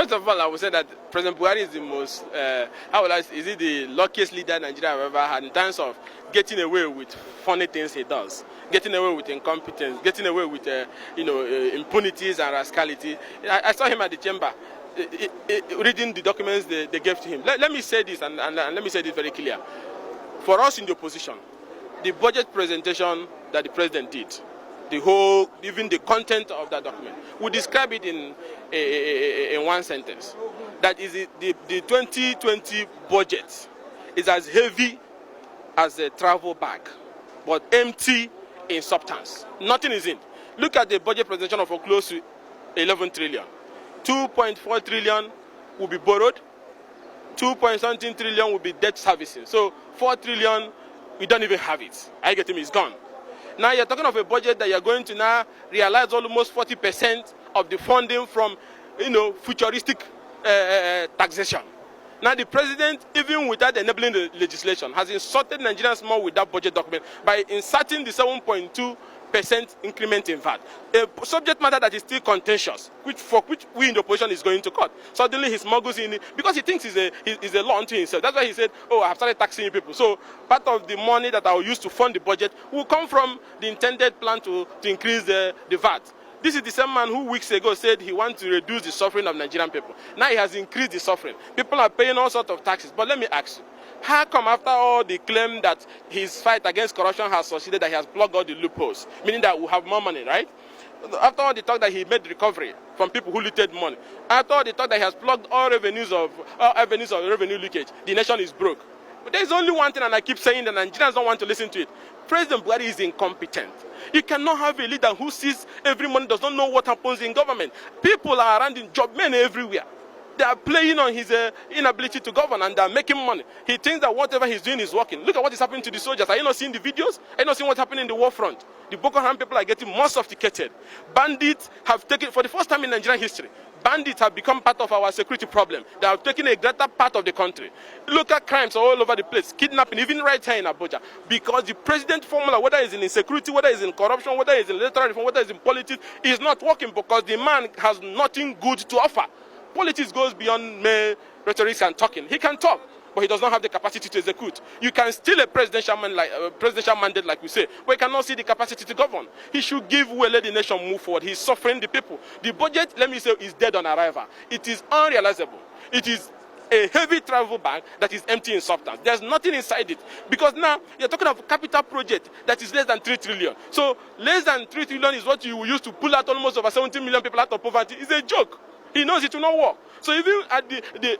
First of all, I would say that President Buhari is the most, is he the luckiest leader Nigeria have ever had in terms of getting away with funny things he does, getting away with incompetence, getting away with, impunities and rascality. I saw him at the chamber reading the documents they gave to him. Let me say this, and let me say this very clear. For us in the opposition, the budget presentation that the president did, even the content of that document, we describe it in one sentence. That is the 2020 budget is as heavy as a travel bag, but empty in substance. Nothing is in. Look at the budget presentation of close to 11 trillion. 2.4 trillion will be borrowed. 2.something trillion will be debt servicing. So 4 trillion, we don't even have it. I get him, it's gone. Now you're talking of a budget that you're going to now realize almost 40% of the funding from, futuristic taxation. Now the president, even without enabling the legislation, has insulted Nigerians more with that budget document by inserting the 7.2% increment in VAT, a subject matter that is still contentious, for which we in the opposition is going to court. Suddenly he smuggles in it because he thinks he's a law unto himself. That's why he said, "Oh, I have started taxing people." So part of the money that I will use to fund the budget will come from the intended plan to increase the VAT. This is the same man who weeks ago said he wants to reduce the suffering of Nigerian people. Now he has increased the suffering. People are paying all sorts of taxes. But let me ask you, how come after all the claim that his fight against corruption has succeeded, that he has plugged all the loopholes, meaning that we have more money, right? After all the talk that he made recovery from people who looted money, after all the talk that he has plugged all avenues of revenue leakage, the nation is broke. But there is only one thing, and I keep saying that Nigerians don't want to listen to it. President Buhari is incompetent. You cannot have a leader who sees every money, does not know what happens in government. People are around in job men everywhere. They are playing on his inability to govern, and they are making money. He thinks that whatever he's doing is working. Look at what is happening to the soldiers. Are you not seeing the videos? Are you not seeing what's happening in the war front? The Boko Haram people are getting more sophisticated. Bandits have taken, for the first time in Nigerian history, bandits have become part of our security problem. They have taken a greater part of the country. Local crimes are all over the place, kidnapping, even right here in Abuja. Because the president formula, whether it's in insecurity, whether it's in corruption, whether it's in electoral reform, whether it's in politics, is not working because the man has nothing good to offer. Politics goes beyond mere rhetoric and talking. He can talk, but he does not have the capacity to execute. You can steal a presidential mandate, like we say, but you cannot see the capacity to govern. He should give way, let the nation move forward. He's suffering the people. The budget, let me say, is dead on arrival. It is unrealizable. It is a heavy travel bag that is empty in substance. There's nothing inside it. Because now, you're talking of a capital project that is less than 3 trillion. So, less than 3 trillion is what you will use to pull out almost over 70 million people out of poverty. It's a joke. He knows it will not work. So even at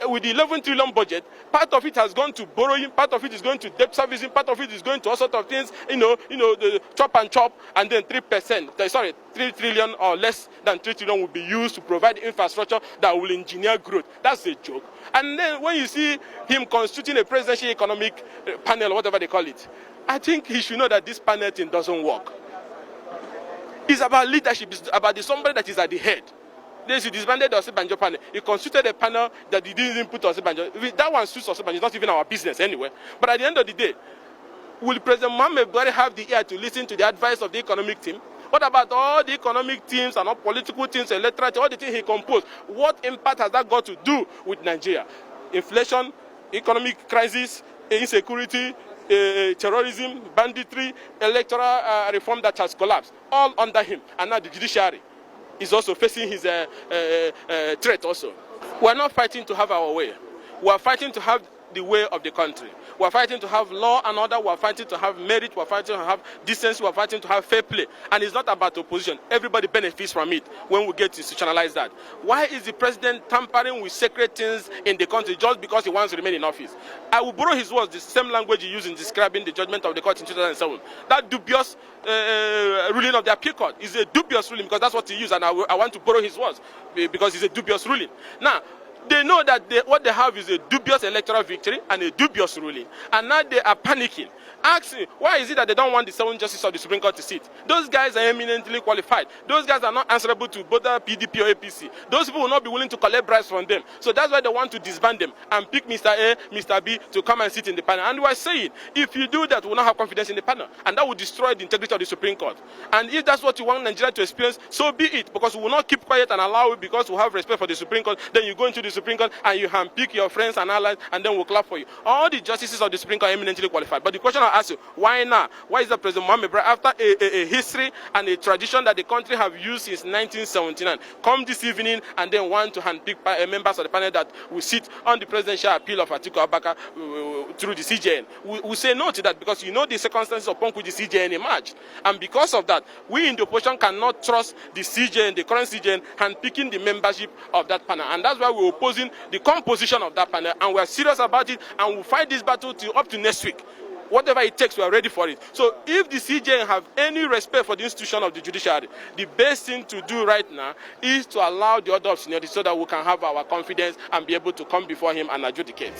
with the 11 trillion budget, part of it has gone to borrowing, part of it is going to debt servicing, part of it is going to all sorts of things, the chop, and then 3 trillion or less than 3 trillion will be used to provide infrastructure that will engineer growth. That's a joke. And then when you see him constituting a presidential economic panel, whatever they call it, I think he should know that this panel thing doesn't work. It's about leadership. It's about somebody that is at the head. They disbanded the Osinbajo panel. He constituted a panel that he didn't even put Osinbajo. That one suits Osinbajo. It's not even our business anyway. But at the end of the day, will President Muhammad Buhari have the ear to listen to the advice of the economic team? What about all the economic teams and all political teams, electoral teams, all the things he composed? What impact has that got to do with Nigeria? Inflation, economic crisis, insecurity, terrorism, banditry, electoral reform that has collapsed, all under him. And now the judiciary is also facing his threat also. We are not fighting to have our way. We are fighting to have the way of the country. We are fighting to have law and order. We are fighting to have merit. We are fighting to have decency. We are fighting to have fair play. And it's not about opposition. Everybody benefits from it when we get to institutionalize that. Why is the president tampering with sacred things in the country just because he wants to remain in office? I will borrow his words, the same language he used in describing the judgment of the court in 2007. That dubious ruling of the appeal court is a dubious ruling because that's what he used, and I want to borrow his words because it's a dubious ruling. Now, they know that what they have is a dubious electoral victory and a dubious ruling. And now they are panicking. ask me, why is it that they don't want the 7 justices of the Supreme Court to sit? Those guys are eminently qualified. Those guys are not answerable to both the PDP or APC. Those people will not be willing to collect bribes from them. So that's why they want to disband them and pick Mr. A, Mr. B to come and sit in the panel. And we are saying, if you do that, we will not have confidence in the panel. And that will destroy the integrity of the Supreme Court. And if that's what you want Nigeria to experience, so be it. Because we will not keep quiet and allow it because we have respect for the Supreme Court. Then you go into the Supreme Court and you handpick your friends and allies and then we'll clap for you. All the justices of the Supreme Court are eminently qualified. But the question I ask you, why now? Why is the President Mohamed Ibrahim, after a history and a tradition that the country have used since 1979, come this evening and then want to handpick members of the panel that will sit on the presidential appeal of Atiku Abubakar through the CJN? We say no to that because you know the circumstances upon which the CJN emerged. And because of that, we in the opposition cannot trust the CJN, the current CJN, handpicking the membership of that panel. And that's why we're opposing the composition of that panel. And we're serious about it and we'll fight this battle up to next week. Whatever it takes, we are ready for it. So if the CJN have any respect for the institution of the judiciary, the best thing to do right now is to allow the order of seniority so that we can have our confidence and be able to come before him and adjudicate.